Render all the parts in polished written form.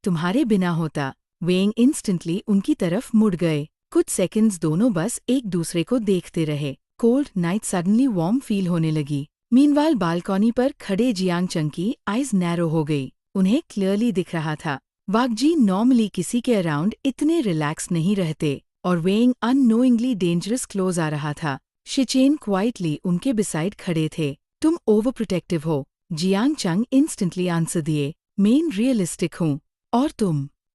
तुम्हारे बिना होता। वेंग इंस्टेंटली उनकी तरफ मुड़ गए। कुछ सेकंड्स दोनों बस एक दूसरे को देखते रहे। Cold night suddenly warm feel होने लगी। मीनवाइल बालकनी पर खड़े जियांग चंग की आईज नैरो हो गई। उन्हें क्लियरली दिख रहा था वाकजी नॉर्मली किसी के अराउंड इतने रिलैक्स नहीं रहते, और वेंग अननोइंगली डेंजरस क्लोज आ रहा था। शिचेन क्वाइटली उनके बिसाइड खड़े थे। तुम ओवर प्रोटेक्टिव हो, जियांग चंग इंस्टेंटली आंसर दिए। मेन रियलिस्टिक हूँ। और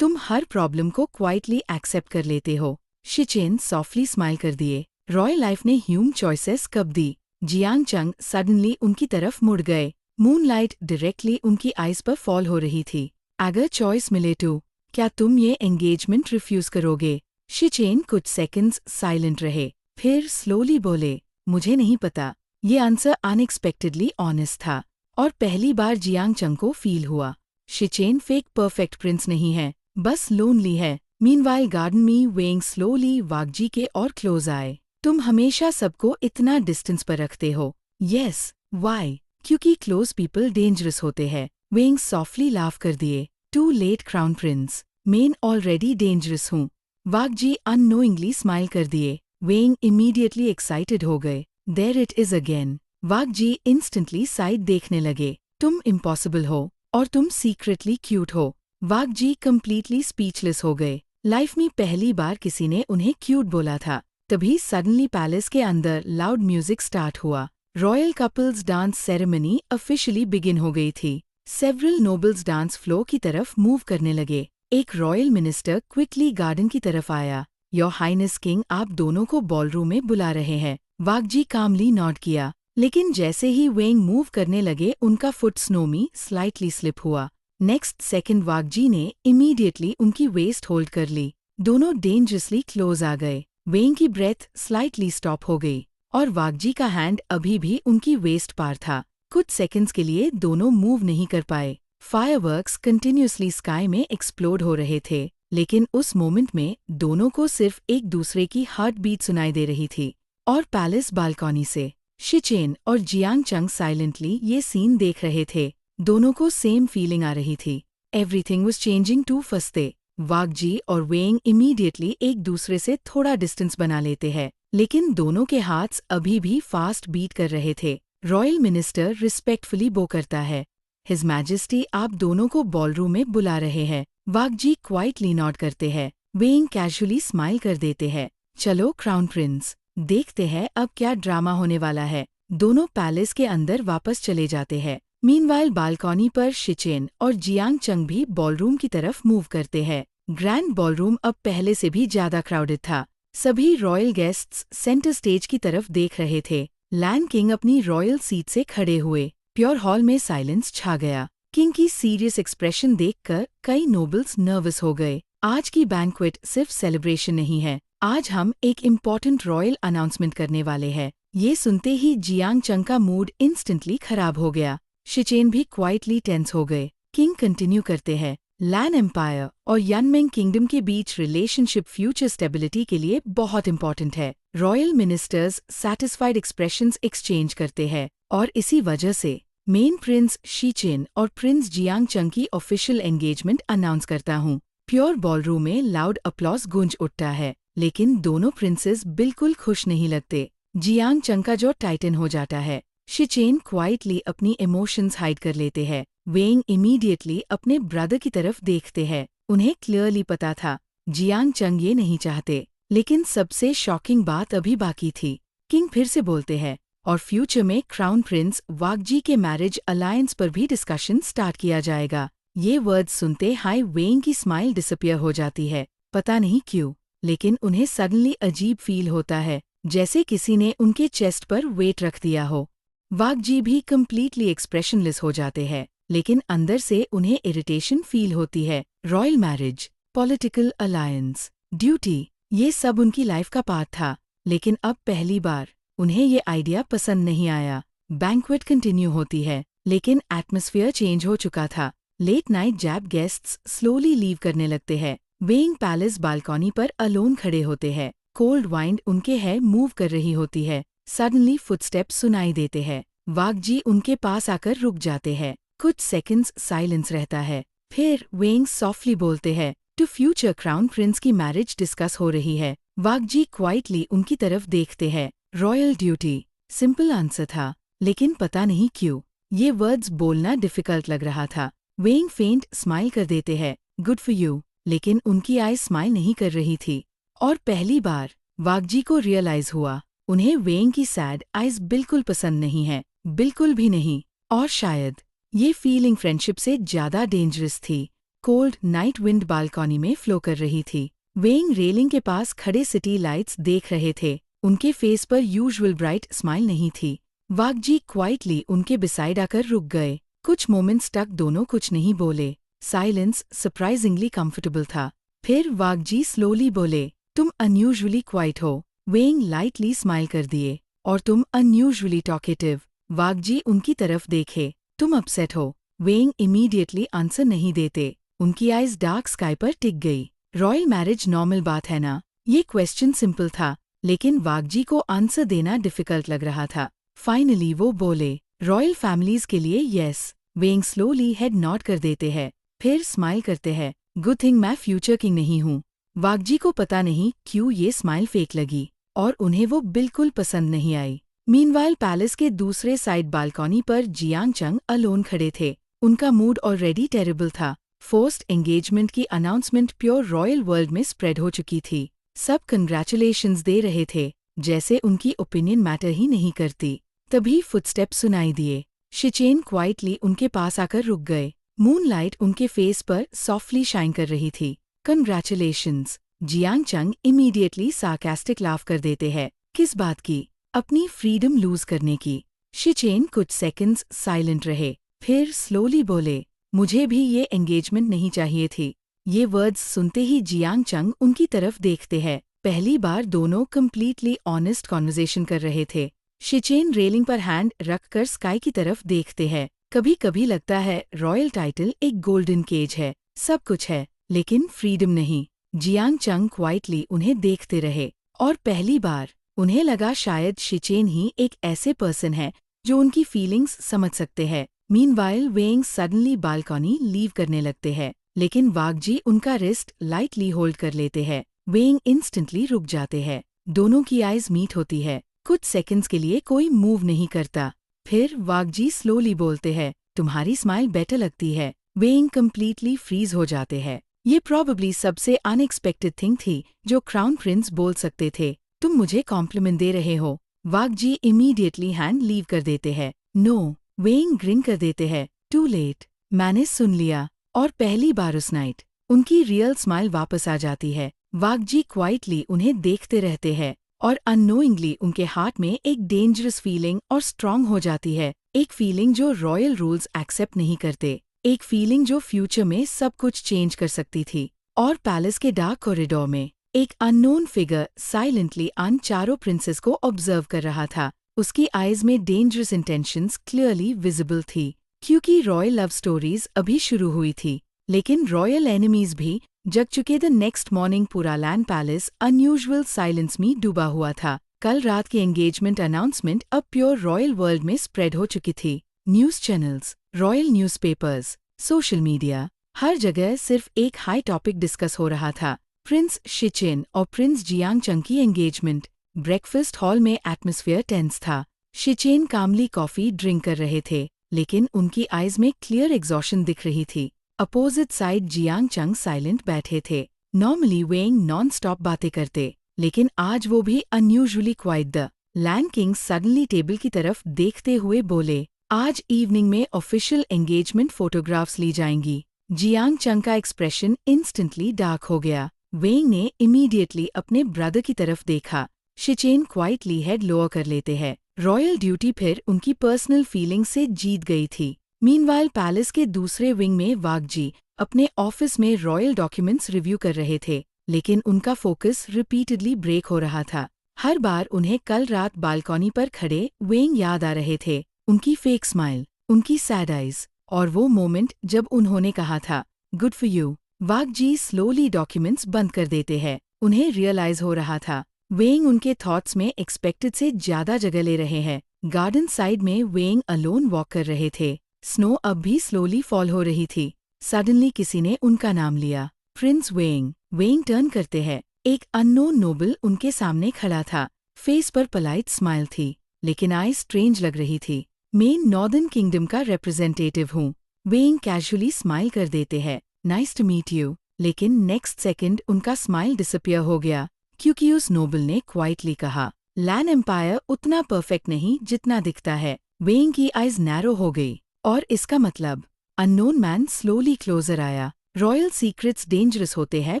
तुम हर प्रॉब्लम को क्वाइटली एक्सेप्ट कर लेते हो। शिचेन सॉफ्टली स्माइल कर दिए। रॉयल लाइफ ने ह्यूम चॉइसेस कब दी? जियांग चंग सडनली उनकी तरफ मुड़ गए। मूनलाइट डायरेक्टली उनकी आइज पर फॉल हो रही थी। अगर चॉइस मिले तो क्या तुम ये एंगेजमेंट रिफ्यूज करोगे? शिचेन कुछ सेकंड्स साइलेंट रहे, फिर स्लोली बोले, मुझे नहीं पता। ये आंसर अनएक्सपेक्टेडली ऑनेस्ट था, और पहली बार जियांग चंग को फील हुआ शिचेन फेक परफेक्ट प्रिंस नहीं है, बस लोनली है। मीनवाइल गार्डन में वेंग स्लोली वाकजी के और क्लोज आए। तुम हमेशा सबको इतना डिस्टेंस पर रखते हो। Yes, why? क्योंकि क्लोज पीपल डेंजरस होते हैं। वेंग सॉफ्टली लाफ कर दिए। टू लेट क्राउन प्रिंस, मेन ऑलरेडी डेंजरस हूँ। वाकजी अननोइंगली स्माइल कर दिए। वेंग इमीडिएटली एक्साइटेड हो गए। There it is again. वाकजी इंस्टेंटली साइड देखने लगे। तुम इम्पॉसिबल हो, और तुम सीक्रेटली क्यूट हो। वाकजी कंप्लीटली स्पीचलेस हो गए। लाइफ में पहली बार किसी ने उन्हें क्यूट बोला था। तभी सडनली पैलेस के अंदर लाउड म्यूजिक स्टार्ट हुआ। Royal couples dance ceremony officially begin हो गई थी। सेवरल नोबल्स डांस फ्लोर की तरफ मूव करने लगे। एक रॉयल मिनिस्टर क्विकली गार्डन की तरफ आया। योर हाइनेस किंग आप दोनों को बॉलरूम में बुला रहे हैं। वाकजी कामली नॉड किया, लेकिन जैसे ही वेंग मूव करने लगे उनका फुट स्नो में स्लाइटली स्लिप हुआ। नेक्स्ट सेकंड वाकजी ने इमीडिएटली उनकी वेस्ट होल्ड कर ली। दोनों डेंजरसली क्लोज आ गए। वेंग की ब्रेथ स्लाइटली स्टॉप हो गई, और वाकजी का हैंड अभी भी उनकी वेस्ट पार था। कुछ सेकंड्स के लिए दोनों मूव नहीं कर पाए। फायरवर्क्स कंटिन्यूसली स्काई में एक्सप्लोड हो रहे थे, लेकिन उस मोमेंट में दोनों को सिर्फ एक दूसरे की हार्ट बीट सुनाई दे रही थी। और पैलेस बालकनी से शिचेन और जियांग चंग साइलेंटली ये सीन देख रहे थे। दोनों को सेम फीलिंग आ रही थी। Everything was changing too fast. वाकजी और वेंग इमीडिएटली एक दूसरे से थोड़ा डिस्टेंस बना लेते हैं, लेकिन दोनों के हाथ्स अभी भी फास्ट बीट कर रहे थे। रॉयल मिनिस्टर रिस्पेक्टफुली बो करता है। हिज मैजेस्टी आप दोनों को बॉलरूम में बुला रहे हैं। वाकजी क्वाइटली नॉड करते हैं। वेंग कैजुअली स्माइल कर देते हैं। चलो क्राउन प्रिंस, देखते हैं अब क्या ड्रामा होने वाला है। दोनों पैलेस के अंदर वापस चले जाते हैं। मीनवाइल बालकनी पर शिचेन और जियांग चंग भी बॉलरूम की तरफ मूव करते हैं। ग्रैंड बॉलरूम अब पहले से भी ज्यादा क्राउडेड था। सभी रॉयल गेस्ट्स सेंटर स्टेज की तरफ देख रहे थे। लैंड किंग अपनी रॉयल सीट से खड़े हुए। प्योर हॉल में साइलेंस छा गया। किंग की सीरियस एक्सप्रेशन देखकर कई नोबल्स नर्वस हो गए। आज की बैंक्वेट सिर्फ सेलिब्रेशन नहीं है, आज हम एक इम्पॉर्टेंट रॉयल अनाउंसमेंट करने वाले हैं। ये सुनते ही जियांग चंग का मूड इंस्टेंटली खराब हो गया। शिचेन भी क्वाइटली टेंस हो गए। किंग कंटिन्यू करते हैं। लैन एम्पायर और यनमेंग किंगडम के बीच रिलेशनशिप फ्यूचर स्टेबिलिटी के लिए बहुत इंपॉर्टेंट है। Royal ministers satisfied expressions exchange करते हैं, और इसी वजह से मेन प्रिंस शिचेन और प्रिंस जियांग चंग की ऑफिशियल एंगेजमेंट अनाउंस करता हूँ। प्योर बॉलरूम में लाउड अपलॉज गूंज उठता है, लेकिन दोनों प्रिंसेस बिल्कुल खुश नहीं लगते। जियांग चंग का जो टाइटन हो जाता है। शिचेन क्वाइटली अपनी इमोशंस हाइड कर लेते हैं। वेंग इमीडिएटली अपने ब्रदर की तरफ देखते हैं। उन्हें क्लियरली पता था जियांग चंग ये नहीं चाहते, लेकिन सबसे शॉकिंग बात अभी बाकी थी। किंग फिर से बोलते हैं, और फ्यूचर में क्राउन प्रिंस वाकजी के मैरिज अलायंस पर भी डिस्कशन स्टार्ट किया जाएगा। ये वर्ड्स सुनते हाई वेंग की स्माइल डिसअपियर हो जाती है। पता नहीं क्यों, लेकिन उन्हें सडनली अजीब फील होता है, जैसे किसी ने उनके चेस्ट पर वेट रख दिया हो। वाकजी भी कंप्लीटली एक्सप्रेशनलेस हो जाते हैं, लेकिन अंदर से उन्हें इरिटेशन फील होती है। Royal marriage, political alliance, duty, ये सब उनकी लाइफ का पार्ट था, लेकिन अब पहली बार उन्हें ये आइडिया पसंद नहीं आया। बैंक्वेट कंटिन्यू होती है, लेकिन एटमॉस्फेयर चेंज हो चुका था। लेट नाइट जैब गेस्ट्स स्लोली लीव करने लगते हैं। वेंग पैलेस बालकनी पर अलोन खड़े होते हैं। कोल्ड वाइंड उनके है मूव कर रही होती है। सडनली फुटस्टेप्स सुनाई देते हैं। वाकजी उनके पास आकर रुक जाते हैं। कुछ सेकंड्स साइलेंस रहता है, फिर वेंग सॉफ्टली बोलते हैं, टू फ्यूचर क्राउन प्रिंस की मैरिज डिस्कस हो रही है। वाकजी क्वाइटली उनकी तरफ देखते हैं। रॉयल ड्यूटी, सिंपल आंसर था, लेकिन पता नहीं क्यों ये वर्ड्स बोलना डिफिकल्ट लग रहा था। वेंग फेंट स्माइल कर देते हैं, गुड फॉर यू, लेकिन उनकी आईज स्माइल नहीं कर रही थी। और पहली बार वाकजी को रियलाइज हुआ, उन्हें वेंग की सैड आईज बिल्कुल पसंद नहीं है, बिल्कुल भी नहीं। और शायद ये फीलिंग फ्रेंडशिप से ज्यादा डेंजरस थी। कोल्ड नाइट विंड बालकनी में फ्लो कर रही थी। वेंग रेलिंग के पास खड़े सिटी लाइट्स देख रहे थे। उनके फेस पर यूजुअल ब्राइट स्माइल नहीं थी। वाकजी क्वाइटली उनके बिसाइड आकर रुक गए। कुछ मोमेंट्स तक दोनों कुछ नहीं बोले। साइलेंस सरप्राइजिंगली कंफर्टेबल था। फिर वाकजी स्लोली बोले, तुम अनयूजुअली क्वाइट हो। वेंग लाइटली स्माइल कर दिए, और तुम अनयूजुअली टॉकेटिव। वाकजी उनकी तरफ देखे, तुम अपसेट हो। वेंग इमीडिएटली आंसर नहीं देते। उनकी आइज डार्क स्काई पर टिक गई। रॉयल मैरिज नॉर्मल बात है ना? ये क्वेश्चन सिंपल था, लेकिन वाकजी को आंसर देना डिफिकल्ट लग रहा था। फाइनली वो बोले, रॉयल फैमिलीज के लिए यस। वेंग स्लोली हेड नॉड कर देते हैं, फिर स्माइल करते हैं, गुड थिंग मैं फ्यूचर किंग नहीं हूँ। वाकजी को पता नहीं क्यों ये स्माइल फेक लगी, और उन्हें वो बिल्कुल पसंद नहीं आई। मीनवाइल पैलेस के दूसरे साइड बालकनी पर जियांग चंग अलोन खड़े थे। उनका मूड ऑलरेडी टेरिबल था। फोर्स्ड एंगेजमेंट की अनाउंसमेंट प्योर रॉयल वर्ल्ड में स्प्रेड हो चुकी थी। सब कंग्रेचुलेशंस दे रहे थे, जैसे उनकी ओपिनियन मैटर ही नहीं करती। तभी फुटस्टेप सुनाई दिए। शिचेन क्वाइटली उनके पास आकर रुक गए। मूनलाइट उनके फेस पर सॉफ्टली शाइन कर रही थी। कंग्रेचुलेशंस। जियांग चंग इमीडिएटली सार्कास्टिक लाफ कर देते हैं। किस बात की? अपनी फ्रीडम लूज करने की। शिचेन कुछ सेकंड्स साइलेंट रहे, फिर स्लोली बोले, मुझे भी ये एंगेजमेंट नहीं चाहिए थी। ये वर्ड्स सुनते ही जियांग चंग उनकी तरफ देखते हैं। पहली बार दोनों कंप्लीटली ऑनेस्ट कॉन्वर्सेशन कर रहे थे। शिचेन रेलिंग पर हैंड रखकर स्काई की तरफ देखते हैं। कभी कभी लगता है रॉयल टाइटल एक गोल्डन केज है, सब कुछ है, लेकिन फ्रीडम नहीं। जियांग चंग क्वाइटली उन्हें देखते रहे, और पहली बार उन्हें लगा शायद शिचेन ही एक ऐसे पर्सन है जो उनकी फीलिंग्स समझ सकते हैं। मीनवाइल वेंग सडनली बालकनी लीव करने लगते हैं, लेकिन वाकजी उनका रिस्ट लाइटली होल्ड कर लेते हैं। वेंग इंस्टेंटली रुक जाते हैं। दोनों की आइज मीट होती है। कुछ सेकंड्स के लिए कोई मूव नहीं करता। फिर वाकजी स्लोली बोलते हैं, तुम्हारी स्माइल बेटर लगती है। वेंग कंप्लीटली फ्रीज हो जाते हैं। ये प्रोबेबली सबसे अनएक्सपेक्टेड थिंग थी जो क्राउन प्रिंस बोल सकते थे। तुम मुझे कॉम्प्लीमेंट दे रहे हो। वाकजी इमीडिएटली हैंड लीव कर देते हैं। नो। वेंग ग्रिन कर देते हैं, टू लेट, मैंने सुन लिया। और पहली बार उस नाइट उनकी रियल स्माइल वापस आ जाती है। वाकजी क्वाइटली उन्हें देखते रहते हैं, और अननोइंगली उनके हार्ट में एक डेंजरस फीलिंग और स्ट्रांग हो जाती है। एक फीलिंग जो रॉयल रूल्स एक्सेप्ट नहीं करते, एक फीलिंग जो फ्यूचर में सब कुछ चेंज कर सकती थी। और पैलेस के डार्क कॉरिडोर में एक अननोन फिगर साइलेंटली अन चारों प्रिंसेस को ऑब्जर्व कर रहा था। उसकी आइज में डेंजरस इंटेंशंस क्लियरली विजिबल थी, क्योंकि रॉयल लव स्टोरीज अभी शुरू हुई थी। लेकिन रॉयल एनिमीज भी जग चुके। द नेक्स्ट मॉर्निंग पूरा लैंड पैलेस अनयूजुअल साइलेंस में डूबा हुआ था। कल रात की एंगेजमेंट अनाउंसमेंट अब प्योर रॉयल वर्ल्ड में स्प्रेड हो चुकी थी। News channels, royal newspapers, social media, हर जगह सिर्फ एक हाई टॉपिक डिस्कस हो रहा था, प्रिंस शिचेन और प्रिंस जियांग चंग की एंगेजमेंट। ब्रेकफास्ट हॉल में एटमॉस्फेयर टेंस था। शिचेन कामली कॉफी ड्रिंक कर रहे थे, लेकिन उनकी आइज में क्लियर एग्जॉशन दिख रही थी। अपोजिट साइड जियांग चंग साइलेंट बैठे थे। नॉर्मली वेंग नॉन स्टॉप बातें करते, लेकिन आज वो भी unusually quite. The land king suddenly table की तरफ देखते हुए बोले, आज इवनिंग में ऑफिशियल एंगेजमेंट फोटोग्राफ्स ली जाएंगी। जियांग चंग का एक्सप्रेशन इंस्टेंटली डार्क हो गया। वेंग ने इमीडिएटली अपने ब्रदर की तरफ देखा। शिचेन क्वाइटली हेड लोअर कर लेते हैं। रॉयल ड्यूटी फिर उनकी पर्सनल फीलिंग से जीत गई थी। मीनवाइल पैलेस के दूसरे विंग में वाकजी अपने ऑफिस में रॉयल डॉक्यूमेंट्स रिव्यू कर रहे थे, लेकिन उनका फोकस रिपीटेडली ब्रेक हो रहा था। हर बार उन्हें कल रात बालकनी पर खड़े वेंग याद आ रहे थे। उनकी फेक स्माइल, उनकी सैड आइज, और वो मोमेंट जब उन्होंने कहा था, गुड फॉर यू। वाकजी स्लोली डॉक्यूमेंट्स बंद कर देते हैं। उन्हें रियलाइज हो रहा था वेंग उनके थॉट्स में एक्सपेक्टेड से ज्यादा जगह ले रहे हैं। गार्डन साइड में वेंग अलोन वॉक कर रहे थे। स्नो अब भी स्लोली फॉल हो रही थी। सडनली किसी ने उनका नाम लिया, प्रिंस वेंग। वेंग टर्न करते हैं, एक अननोन नोबल उनके सामने खड़ा था। फेस पर पोलाइट स्माइल थी, लेकिन आई स्ट्रेंज लग रही थी। मैं नॉर्दर्न किंगडम का रिप्रेजेंटेटिव हूँ। वेंग कैजुअली स्माइल कर देते हैं, नाइस टू मीट यू। लेकिन नेक्स्ट सेकंड उनका स्माइल डिसअपियर हो गया, क्योंकि उस नोबल ने क्वाइटली कहा, लैन एम्पायर उतना परफेक्ट नहीं जितना दिखता है। वेंग की आइज नैरो हो गई, और इसका मतलब? अननोन मैन स्लोली क्लोजर आया। रॉयल सीक्रेट्स डेंजरस होते हैं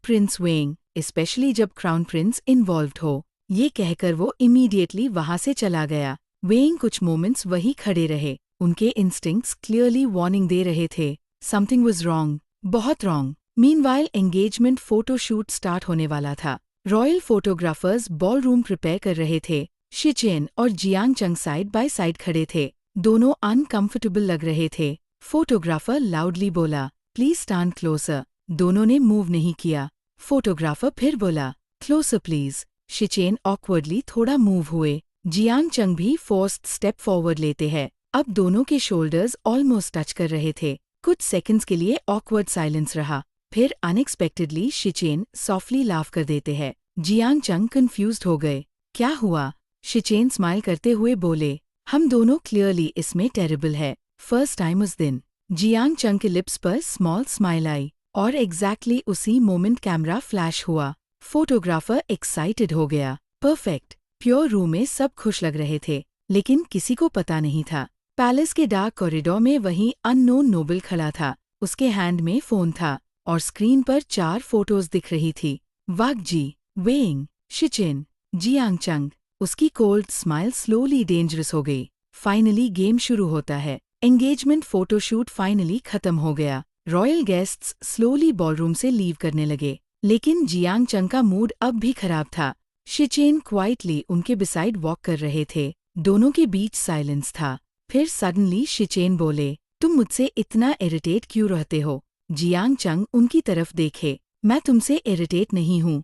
प्रिंस वेंग, स्पेशली जब क्राउन प्रिंस इन्वॉल्व्ड हो। ये कहकर वो इमीडिएटली वहां से चला गया। वेंग कुछ मोमेंट्स वही खड़े रहे, उनके इंस्टिंक्ट्स क्लियरली वार्निंग दे रहे थे, समथिंग वाज रॉन्ग, बहुत wrong. Meanwhile engagement photoshoot start होने वाला था। रॉयल फोटोग्राफर्स बॉलरूम प्रिपेयर कर रहे थे। शिचेन और जियांग चंग साइड बाय साइड खड़े थे, दोनों अनकंफर्टेबल लग रहे थे। फोटोग्राफर लाउडली बोला, प्लीज स्टैंड क्लोजर। दोनों ने मूव नहीं किया। फोटोग्राफर फिर बोला, क्लोजर प्लीज। शिचेन ऑकवर्डली थोड़ा मूव हुए। जियांग चंग भी फोर्स्ड स्टेप फॉरवर्ड लेते हैं। अब दोनों के शोल्डर्स ऑलमोस्ट टच कर रहे थे। कुछ सेकंड्स के लिए ऑकवर्ड साइलेंस रहा। फिर अनएक्सपेक्टेडली शिचेन सॉफ्टली लाफ कर देते हैं। जियांग चंग कंफ्यूज्ड हो गए, क्या हुआ? शिचेन स्माइल करते हुए बोले, हम दोनों क्लियरली इसमें टेरिबल है। फर्स्ट टाइम उस दिन। जियांग चंग के लिप्स पर स्मॉल स्माइल आई, और एग्जैक्टली उसी मोमेंट कैमरा फ्लैश हुआ। फोटोग्राफर एक्साइटेड हो गया। परफेक्ट। प्योर रूम में सब खुश लग रहे थे, लेकिन किसी को पता नहीं था। पैलेस के डार्क कॉरिडोर में वही अननोन नोबल खड़ा था। उसके हैंड में फोन था, और स्क्रीन पर 4 फोटोज दिख रही थी। वाकजी, वेंग, शिचिन, जियांग चंग। उसकी कोल्ड स्माइल स्लोली डेंजरस हो गई। फाइनली गेम शुरू होता है। एंगेजमेंट फोटोशूट फाइनली खत्म हो गया। रॉयल गेस्ट्स स्लोली बॉलरूम से लीव करने लगे, लेकिन जियांग चंग का मूड अब भी खराब था। शिचेन क्वाइटली उनके बिसाइड वॉक कर रहे थे। दोनों के बीच साइलेंस था। फिर सडनली शिचेन बोले, तुम मुझसे इतना इरिटेट क्यों रहते हो? जियांग चंग उनकी तरफ देखे, मैं तुमसे इरिटेट नहीं हूँ,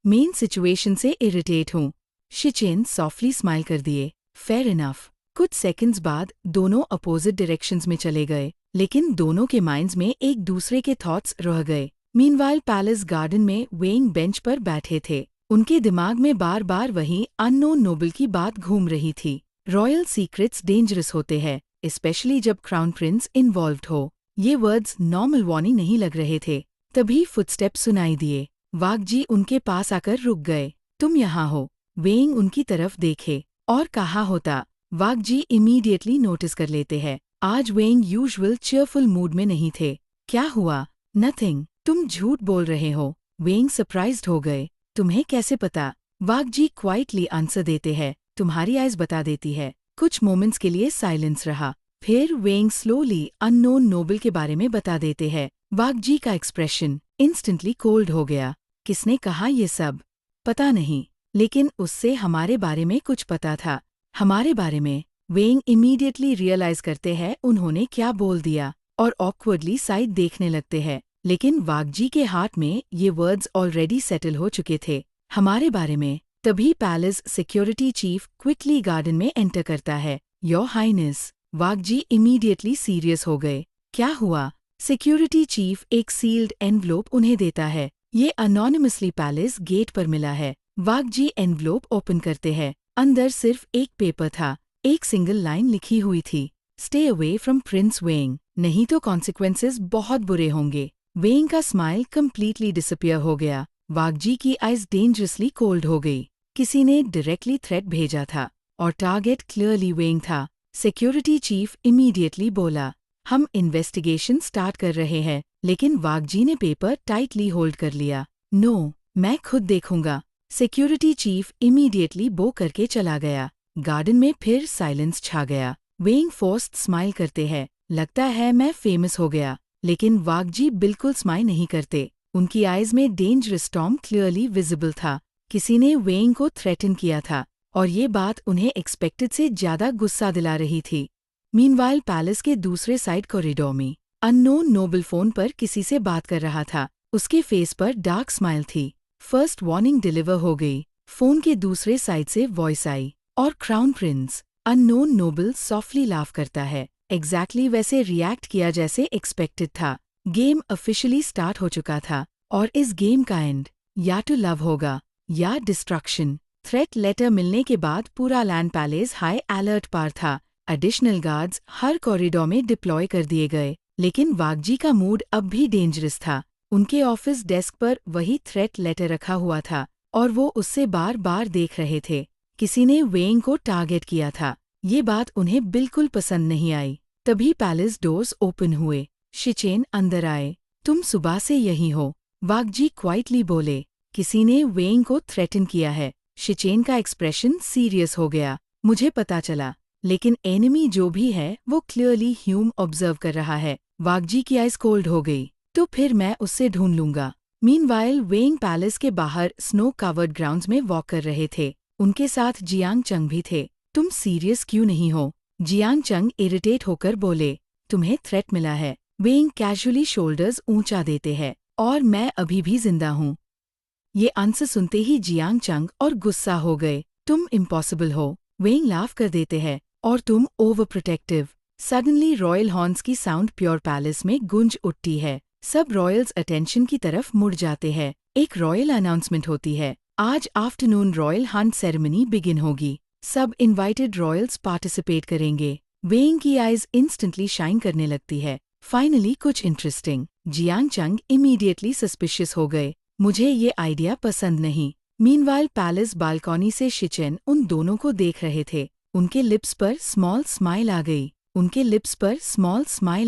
मेन सिचुएशन से इरिटेट हूँ। शिचेन सॉफ्टली स्माइल कर दिए, फेयर इनफ। कुछ सेकंड्स बाद दोनों अपोजिट डायरेक्शंस में चले गए, लेकिन दोनों के माइंड्स में एक दूसरे के थॉट्स रह गए। मीनवाइल पैलेस गार्डन में वेंग बेंच पर बैठे थे। उनके दिमाग में बार बार वही अननोन नोबल की बात घूम रही थी। रॉयल सीक्रेट्स डेंजरस होते हैं, स्पेशली जब क्राउन प्रिंस इन्वॉल्व्ड हो। ये वर्ड्स नॉर्मल वार्निंग नहीं लग रहे थे। तभी फुटस्टेप सुनाई दिए। वाकजी उनके पास आकर रुक गए। तुम यहाँ हो। वेंग उनकी तरफ देखे, और कहा होता। वाकजी इमीडिएटली नोटिस कर लेते हैं। आज वेंग यूजुअल चेयरफुल मूड में नहीं थे। क्या हुआ? नथिंग, तुम झूठ बोल रहे हो। वेंग सरप्राइज्ड हो गए। तुम्हें कैसे पता? वाकजी क्वाइटली आंसर देते हैं, तुम्हारी आइज बता देती है। कुछ मोमेंट्स के लिए साइलेंस रहा। फिर वेंग स्लोली अननोन नोबल के बारे में बता देते हैं। वाकजी का एक्सप्रेशन इंस्टेंटली कोल्ड हो गया। किसने कहा ये सब? पता नहीं, लेकिन उससे हमारे बारे में कुछ पता था। हमारे बारे में? वेंग इमीडिएटली रियलाइज करते हैं उन्होंने क्या बोल दिया, और ऑकवर्डली साइड देखने लगते हैं। लेकिन वाकजी के हार्ट में ये वर्ड्स ऑलरेडी सेटल हो चुके थे। हमारे बारे में। तभी palace security chief quickly garden में एंटर करता है। Your highness. वाकजी इमीडिएटली सीरियस हो गए। क्या हुआ? सिक्योरिटी चीफ एक सील्ड एनवलोप उन्हें देता है। ये अनोनिमसली पैलेस गेट पर मिला है। वाकजी एनवलोप ओपन करते हैं। अंदर सिर्फ एक पेपर था। एक सिंगल लाइन लिखी हुई थी, स्टे अवे फ्रॉम प्रिंस वेंग, नहीं तो कॉन्सिक्वेंसेस बहुत बुरे होंगे। वेंग का स्माइल कंप्लीटली डिसअपियर हो गया। वाकजी की आइज डेंजरसली कोल्ड हो गई। किसी ने डायरेक्टली थ्रेट भेजा था, और टारगेट क्लियरली वेंग था। सिक्योरिटी चीफ इमीडिएटली बोला, हम इन्वेस्टिगेशन स्टार्ट कर रहे हैं। लेकिन वाकजी ने पेपर टाइटली होल्ड कर लिया। नो, मैं खुद देखूंगा। सिक्योरिटी चीफ इमीडिएटली बो करके चला गया। गार्डन में फिर साइलेंस छा गया। वेंग फोर्स्ड स्माइल करते हैं, लगता है मैं फेमस हो गया। लेकिन वाकजी बिल्कुल स्माइल नहीं करते। उनकी आइज में डेंजरस स्टॉर्म क्लियरली विजिबल था। किसी ने वेंग को थ्रेटन किया था, और ये बात उन्हें एक्सपेक्टेड से ज्यादा गुस्सा दिला रही थी। मीनवाइल पैलेस के दूसरे साइड कॉरिडोर में अननोन नोबल फोन पर किसी से बात कर रहा था। उसके फेस पर डार्क स्माइल थी। फर्स्ट वार्निंग डिलीवर हो गई। फोन के दूसरे साइड से वॉइस आई, और crown prince. Unknown noble softly laugh करता है। एग्जैक्टली वैसे रिएक्ट किया जैसे एक्सपेक्टेड था। गेम ऑफिशियली स्टार्ट हो चुका था और इस गेम का एंड या तो लव होगा या डिस्ट्रक्शन। थ्रेट लेटर मिलने के बाद पूरा लैंड पैलेस हाई अलर्ट पर था। एडिशनल गार्ड्स हर कॉरिडोर में डिप्लॉय कर दिए गए, लेकिन वागजी का मूड अब भी डेंजरस था। उनके ऑफिस डेस्क पर वही थ्रेट लेटर रखा हुआ था और वो उससे बार बार देख रहे थे। किसी ने वेंग को टारगेट किया था। ये बात उन्हें बिल्कुल पसंद नहीं आई। तभी पैलेस डोर्स ओपन हुए। शिचेन अंदर आए। तुम सुबह से यहीं हो, वागजी क्वाइटली बोले। किसी ने वेंग को थ्रेटन किया है। शिचेन का एक्सप्रेशन सीरियस हो गया। मुझे पता चला, लेकिन एनिमी जो भी है वो क्लियरली ह्यूम ऑब्जर्व कर रहा है। वागजी की आइज कोल्ड हो गई। तो फिर मैं उससे ढूंढ लूंगा। मीनवाइल वेंग पैलेस के बाहर स्नो कवर्ड ग्राउंड्स में वॉक कर रहे थे। उनके साथ जियांग चंग भी थे। तुम सीरियस क्यों नहीं हो? जियांग चंग इरिटेट होकर बोले। तुम्हें थ्रेट मिला है। वेंग कैजुअली शोल्डर्स ऊंचा देते हैं। और मैं अभी भी जिंदा हूँ। ये आंसर सुनते ही जियांग चंग और गुस्सा हो गए। तुम इम्पॉसिबल हो। वेंग लाफ कर देते हैं। और तुम over protective. Suddenly royal horns की साउंड प्योर पैलेस में गूंज उठती है। सब रॉयल्स अटेंशन की तरफ मुड़ जाते हैं। एक रॉयल अनाउंसमेंट होती है। आज afternoon royal Hunt ceremony begin होगी। सब इनवाइटेड रॉयल्स पार्टिसिपेट करेंगे। वेंग की आइज इंस्टेंटली शाइन करने लगती है। फाइनली कुछ इंटरेस्टिंग। जियांग चंग इमीडिएटली सस्पिशियस हो गए। मुझे ये आइडिया पसंद नहीं। मीनवाइल पैलेस बालकॉनी से शिचेन उन दोनों को देख रहे थे। उनके लिप्स पर स्मॉल स्माइल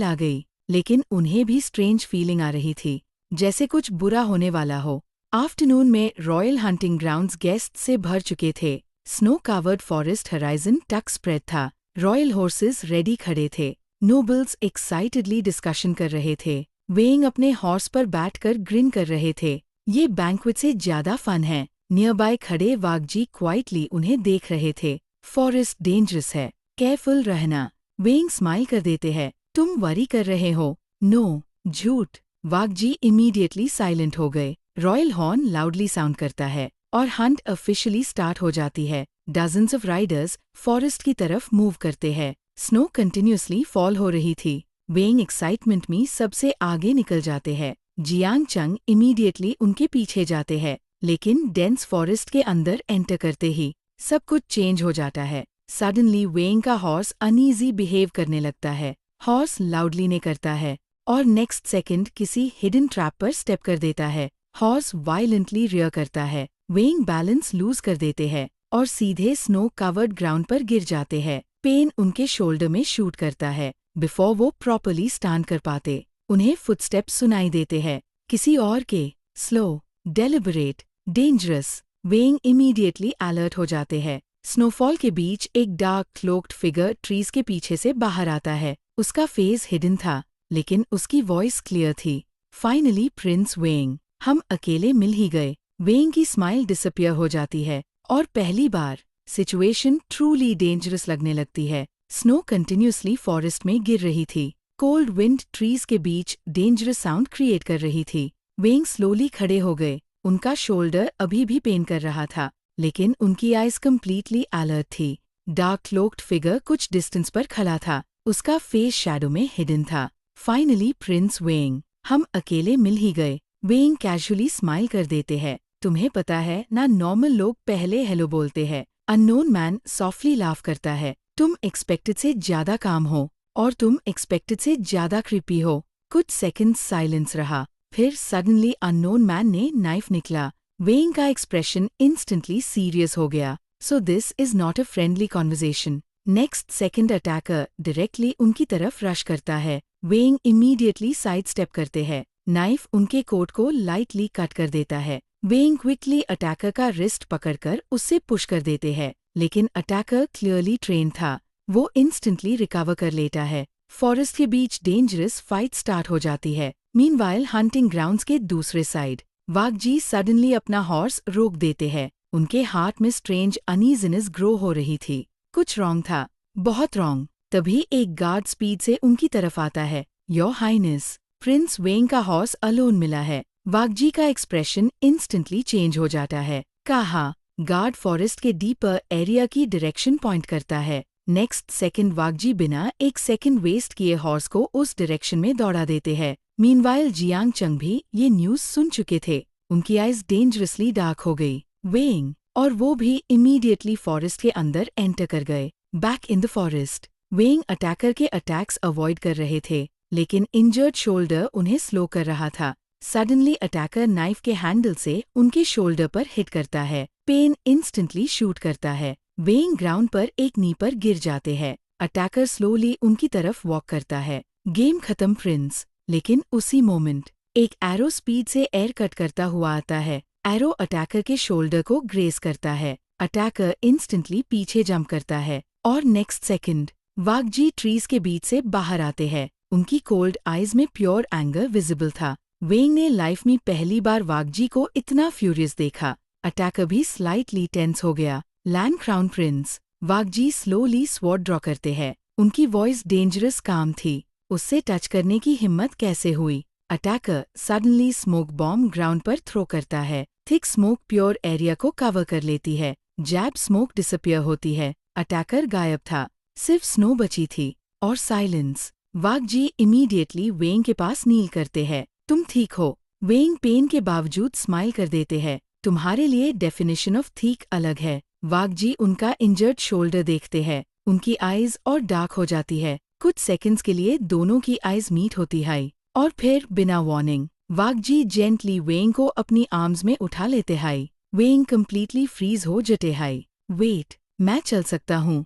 आ गई। लेकिन उन्हें भी स्ट्रेंज फीलिंग आ रही थी, जैसे कुछ बुरा होने वाला हो। आफ्टरनून में रॉयल हंटिंग ग्राउंड्स गेस्ट से भर चुके थे। स्नो कवर्ड फॉरेस्ट हराइजन टक स्प्रेड था। रॉयल हॉर्सेस रेडी खड़े थे। नोबल्स एक्साइटेडली डिस्कशन कर रहे थे। वेंग अपने हॉर्स पर बैठकर ग्रिन कर रहे थे। ये बैंक्वेट से ज्यादा फन है। नियरबाय खड़े वागजी क्वाइटली उन्हें देख रहे थे। फॉरेस्ट डेंजरस है, केयरफुल रहना। वेंग स्माइल कर देते हैं। तुम वरी कर रहे हो? नो, झूठ। वागजी इमीडिएटली साइलेंट हो गए। रॉयल हॉर्न लाउडली साउंड करता है और हंट ऑफिशियली स्टार्ट हो जाती है। डजन्स ऑफ राइडर्स फॉरेस्ट की तरफ मूव करते हैं। स्नो कंटिन्यूसली फॉल हो रही थी। वेंग एक्साइटमेंट में सबसे आगे निकल जाते हैं। जियांग चंग इमीडिएटली उनके पीछे जाते हैं, लेकिन डेंस फॉरेस्ट के अंदर एंटर करते ही सब कुछ चेंज हो जाता है। सडनली वेंग का हॉर्स अनईजी बिहेव करने लगता है। हॉर्स लाउडली ने करता है और नेक्स्ट सेकंड किसी हिडन ट्रैप पर स्टेप कर देता है। हॉर्स वायलेंटली रियर करता है। वेंग बैलेंस लूज कर देते हैं और सीधे स्नो कवर्ड ग्राउंड पर गिर जाते हैं। पेन उनके शोल्डर में शूट करता है। बिफोर वो प्रॉपरली स्टैंड कर पाते, उन्हें फुटस्टेप्स सुनाई देते हैं, किसी और के। Slow, deliberate, dangerous. वेंग इमीडिएटली अलर्ट हो जाते हैं। स्नोफॉल के बीच एक डार्क क्लोक्ड फिगर ट्रीज के पीछे से बाहर आता है। उसका फेस हिडन था, लेकिन उसकी वॉइस क्लियर थी। फाइनली प्रिंस वेंग, हम अकेले मिल ही गए। वेंग की स्माइल डिसअपियर हो जाती है और पहली बार सिचुएशन ट्रूली डेंजरस लगने लगती है। स्नो कंटिन्यूसली फॉरेस्ट में गिर रही थी। कोल्ड विंड ट्रीज के बीच डेंजरस साउंड क्रिएट कर रही थी। वेंग स्लोली खड़े हो गए। उनका शोल्डर अभी भी पेन कर रहा था, लेकिन उनकी आइज कम्प्लीटली अलर्ट थी। डार्क क्लोक्ड फिगर कुछ डिस्टेंस पर खड़ा था। उसका फेस शैडो में हिडन था। फाइनली प्रिंस वेंग, हम अकेले मिल ही गए। वेंग कैजुअली स्माइल कर देते हैं। तुम्हें पता है ना, नॉर्मल लोग पहले हेलो बोलते हैं। अननोन मैन सॉफ्टली लाफ करता है। तुम एक्सपेक्टेड से ज्यादा काम हो और तुम एक्सपेक्टेड से ज्यादा क्रीपी हो। कुछ सेकंड्स साइलेंस रहा। फिर सडनली अननोन मैन ने नाइफ निकला। वेंग का एक्सप्रेशन इंस्टेंटली सीरियस हो गया। So this is not a friendly conversation. Next second attacker directly उनकी तरफ रश करता है। वेंग इमीडिएटली साइड स्टेप करते हैं। नाइफ उनके कोट को लाइटली कट कर देता है। वेंग क्विकली अटैकर का रिस्ट पकड़कर उससे पुश कर देते हैं, लेकिन अटैकर क्लियरली ट्रेन था। वो इंस्टेंटली रिकवर कर लेता है। फॉरेस्ट के बीच डेंजरस फाइट स्टार्ट हो जाती है। मीनवाइल हंटिंग ग्राउंड्स के दूसरे साइड वागजी सडनली अपना हॉर्स रोक देते हैं। उनके हार्ट में स्ट्रेंज अनईजीनेस ग्रो हो रही थी। कुछ रॉन्ग था, बहुत रॉन्ग। तभी एक गार्ड स्पीड से उनकी तरफ आता है। योर हाइनेस, प्रिंस वेंग का हॉर्स अलोन मिला है। वागजी का एक्सप्रेशन इंस्टेंटली चेंज हो जाता है। कहा, गार्ड फॉरेस्ट के डीपर एरिया की डायरेक्शन पॉइंट करता है। नेक्स्ट सेकंड वागजी बिना एक सेकंड वेस्ट किए हॉर्स को उस डायरेक्शन में दौड़ा देते हैं। मीनवाइल जियांग चंग भी ये न्यूज सुन चुके थे। उनकी आइज डेंजरसली डार्क हो गई। वेंग और वो भी इमीडिएटली फॉरेस्ट के अंदर एंटर कर गए। बैक इन द फॉरेस्ट, वेंग अटैकर के अटैक्स अवॉइड कर रहे थे, लेकिन इंजर्ड शोल्डर उन्हें स्लो कर रहा था। सडनली अटैकर नाइफ के हैंडल से उनके शोल्डर पर हिट करता है। पेन इंस्टेंटली शूट करता है। वेंग ग्राउंड पर एक नी पर गिर जाते हैं। अटैकर स्लोली उनकी तरफ वॉक करता है। गेम खत्म प्रिंस। लेकिन उसी मोमेंट एक एरो स्पीड से एयर कट करता हुआ आता है। एरो अटैकर के शोल्डर को ग्रेस करता है। अटैकर इंस्टेंटली पीछे जंप करता है और नेक्स्ट सेकंड वागजी ट्रीज के बीच से बाहर आते हैं। उनकी कोल्ड आइज में प्योर एंगर विजिबल था। वेंग ने लाइफ में पहली बार वागजी को इतना फ्यूरियस देखा। अटैकर भी स्लाइटली टेंस हो गया। Land crown prince. वागजी स्लोली स्वॉर्ड ड्रॉ करते हैं। उनकी वॉइस डेंजरस काम थी। उससे टच करने की हिम्मत कैसे हुई? Attacker suddenly smoke bomb ground पर थ्रो करता है। थिक स्मोक प्योर एरिया को कवर कर लेती है। जैब स्मोक डिसअपियर होती है। अटैकर गायब था, सिर्फ स्नो बची थी और साइलेंस। वागजी इमीडिएटली वेंग के पास नील करते हैं। तुम ठीक हो? वेंग पेन के बावजूद स्माइल कर देते हैं। तुम्हारे लिए डेफिनेशन ऑफ ठीक अलग है। वागजी उनका इंजर्ड शोल्डर देखते हैं। उनकी आइज और डार्क हो जाती है। कुछ सेकंड्स के लिए दोनों की आइज मीट होती है और फिर बिना वार्निंग वागजी जेंटली वेंग को अपनी आर्म्स में उठा लेते हैं। वेंग कंप्लीटली फ्रीज हो जते हैं। वेट, मैं चल सकता हूँ?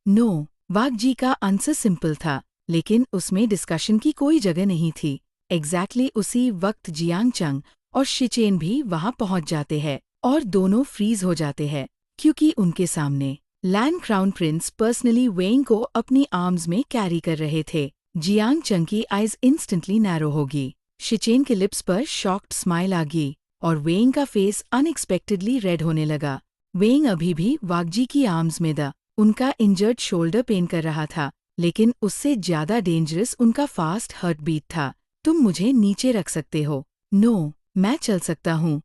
नो। वागजी का आंसर सिंपल था, लेकिन उसमें डिस्कशन की कोई जगह नहीं थी। एग्जैक्टली उसी वक्त जियांग चंग और शिचेन भी वहां पहुंच जाते हैं और दोनों फ्रीज हो जाते हैं, क्योंकि उनके सामने लैंड क्राउन प्रिंस पर्सनली वेंग को अपनी आर्म्स में कैरी कर रहे थे। जियांग चंग की आइज इंस्टेंटली नैरो होगी। शिचेन के लिप्स पर शॉक्ड स्माइल आ गई और वेंग का फेस अनएक्सपेक्टेडली रेड होने लगा। वेंग अभी भी वागजी की आर्म्स में था। उनका इंजर्ड शोल्डर पेन कर रहा था, लेकिन उससे ज्यादा डेंजरस उनका फास्ट हार्ट बीट था। तुम मुझे नीचे रख सकते हो? नो, मैं चल सकता हूँ।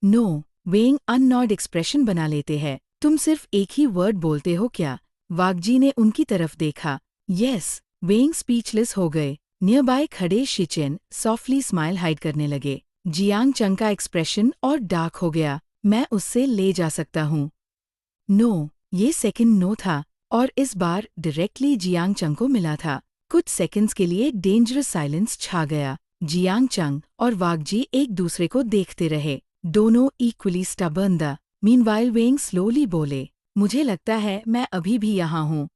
नो। वेंग अननॉड एक्सप्रेशन बना लेते हैं। तुम सिर्फ एक ही वर्ड बोलते हो क्या? वागजी ने उनकी तरफ देखा। यस। वेंग स्पीचलेस हो गए। नियर बाय खड़े शिचेन सॉफ्टली स्माइल हाइड करने लगे। जियांग चंग का एक्सप्रेशन और डार्क हो गया। मैं उससे ले जा सकता हूँ। नो। ये सेकंड नो था और इस बार डायरेक्टली जियांग चंग को मिला था। कुछ सेकंड्स के लिए डेंजरस साइलेंस छा गया। जियांग चंग और वागजी एक दूसरे को देखते रहे, दोनों इक्वली स्टबर्न था। मीनवाइल वेंग स्लोली बोले, मुझे लगता है मैं अभी भी यहाँ हूँ।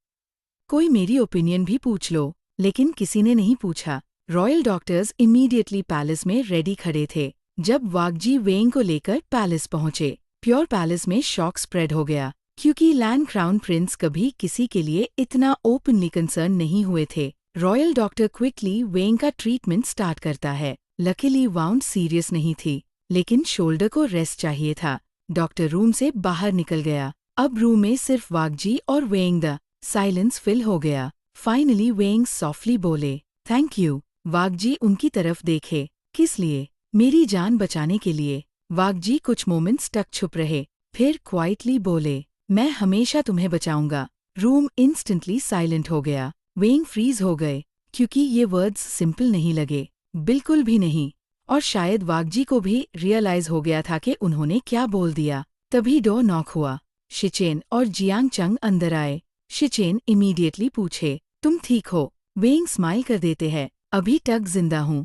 कोई मेरी ओपिनियन भी पूछ लो। लेकिन किसी ने नहीं पूछा। रॉयल डॉक्टर्स इमीडिएटली पैलेस में रेडी खड़े थे। जब वागजी वेंग को लेकर पैलेस पहुंचे, प्योर पैलेस में शॉक स्प्रेड हो गया, क्योंकि लैंड क्राउन प्रिंस कभी किसी के लिए इतना ओपनली कंसर्न नहीं हुए थे। रॉयल डॉक्टर क्विकली वेंग का ट्रीटमेंट स्टार्ट करता है। लकीली वाउंड सीरियस नहीं थी, लेकिन शोल्डर को रेस्ट चाहिए था। डॉक्टर रूम से बाहर निकल गया। अब रूम में सिर्फ वागजी और वेंग द साइलेंस फिल हो गया। फाइनली वेंग सॉफ्टली बोले, थैंक यू। वागजी उनकी तरफ देखे। किस लिए? मेरी जान बचाने के लिए। वागजी कुछ मोमेंट्स तक छुप रहे, फिर क्वाइटली बोले, मैं हमेशा तुम्हें बचाऊंगा। रूम इंस्टेंटली साइलेंट हो गया। वेंग फ्रीज हो गए, क्योंकि ये वर्ड्स सिंपल नहीं लगे, बिल्कुल भी नहीं। और शायद वागजी को भी रियलाइज हो गया था कि उन्होंने क्या बोल दिया। तभी डोर नॉक हुआ। शिचेन और जियांग चंग अंदर आए। शिचेन इमीडिएटली पूछे, तुम ठीक हो? वेंग स्माइल कर देते हैं, अभी तक जिंदा हूँ।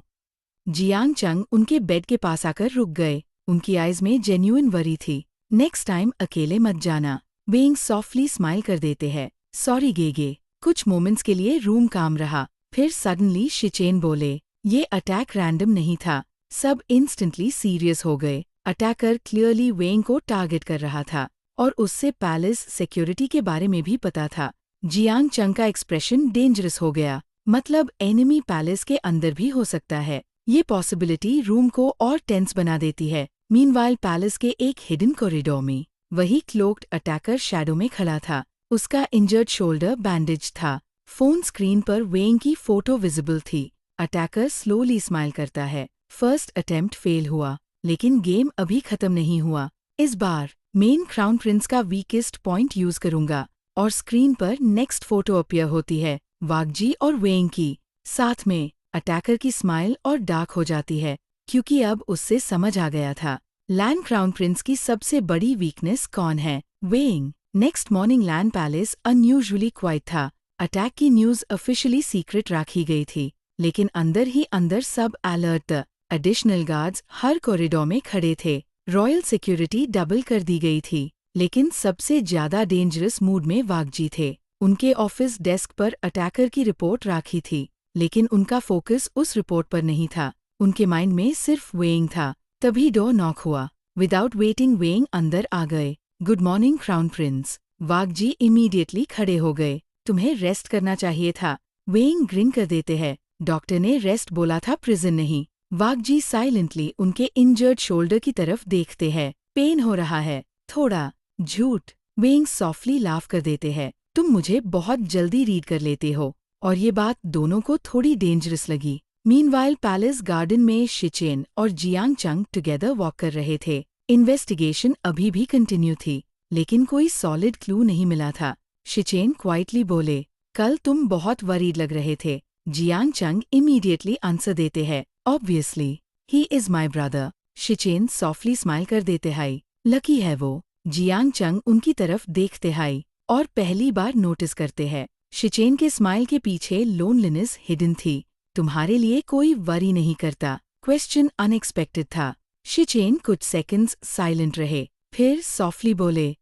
जियांग चंग उनके बेड के पास आकर रुक गए। उनकी आइज में जेन्युइन वरी थी। नेक्स्ट टाइम अकेले मत जाना। वेंग सॉफ्टली स्माइल कर देते हैं, सॉरी गेगे। कुछ मोमेंट्स के लिए रूम काम रहा, फिर सडनली शिचेन बोले, ये अटैक रैंडम नहीं था। सब इंस्टेंटली सीरियस हो गए। अटैकर क्लियरली वेंग को टारगेट कर रहा था और उससे पैलेस सिक्योरिटी के बारे में भी पता था। जियांग चंग का एक्सप्रेशन डेंजरस हो गया, मतलब एनिमी पैलेस के अंदर भी हो सकता है। ये पॉसिबिलिटी रूम को और टेंस बना देती है। मीनवाइल पैलेस के एक हिडन कॉरिडोर में वही क्लोक्ड अटैकर शैडो में खड़ा था। उसका इंजर्ड शोल्डर बैंडेज था। फोन स्क्रीन पर वेंग की फोटो विजिबल थी। अटैकर स्लोली स्माइल करता है। फर्स्ट अटेम्प्ट फेल हुआ, लेकिन गेम अभी खत्म नहीं हुआ। इस बार मेन क्राउन प्रिंस का वीकेस्ट पॉइंट यूज करूंगा और स्क्रीन पर नेक्स्ट फोटो अपीयर होती है, वागजी और वेंग की साथ में। अटैकर की स्माइल और डार्क हो जाती है, क्योंकि अब उससे समझ आ गया था लैंड क्राउन प्रिंस की सबसे बड़ी वीकनेस कौन है, weighing. Next morning land palace unusually quite था। अटैक की न्यूज ऑफिशियली सीक्रेट रखी गई थी, लेकिन अंदर ही अंदर सब अलर्ट थे। एडिशनल गार्ड्स हर कॉरिडोर में खड़े थे। रॉयल सिक्योरिटी डबल कर दी गई थी, लेकिन सबसे ज्यादा डेंजरस मूड में वागजी थे। उनके ऑफिस डेस्क पर अटैकर की रिपोर्ट रखी थी, लेकिन उनका फोकस उस रिपोर्ट पर नहीं था। उनके माइंड में सिर्फ वेइंग था। तभी डोर नॉक हुआ। विदाउट वेटिंग वेइंग अंदर आ गए। Good morning crown prince. वागजी इमीडिएटली खड़े हो गए। तुम्हें रेस्ट करना चाहिए था। वेइंग ग्रिन कर देते हैं। डॉक्टर ने रेस्ट बोला था, प्रिजन नहीं। वागजी साइलेंटली उनके इंजर्ड शोल्डर की तरफ देखते हैं। पेन हो रहा है थोड़ा। झूठ। वेइंग सॉफ्टली लाफ कर देते हैं। तुम मुझे बहुत जल्दी रीड कर लेते हो। और ये बात दोनों को थोड़ी डेंजरस लगी। मीनवाइल पैलेस गार्डन में शिचेन और जियांग चंग टुगेदर वॉक कर रहे थे। इन्वेस्टिगेशन अभी भी कंटिन्यू थी, लेकिन कोई सॉलिड क्लू नहीं मिला था। शिचेन क्वाइटली बोले, कल तुम बहुत वरीड लग रहे थे। जियांग चंग इमीडिएटली आंसर देते हैं, obviously he is my brother. शिचेन सॉफ्टली स्माइल कर देते हाई, लकी है वो। जियांग चंग उनकी तरफ देखते हाई और पहली बार नोटिस करते हैं शिचेन के स्माइल के पीछे लोनलीनेस हिडन थी। तुम्हारे लिए कोई वरी नहीं करता। क्वेश्चन अनएक्सपेक्टेड था। शिचेन कुछ सेकंड्स साइलेंट रहे, फिर सॉफ्टली बोले,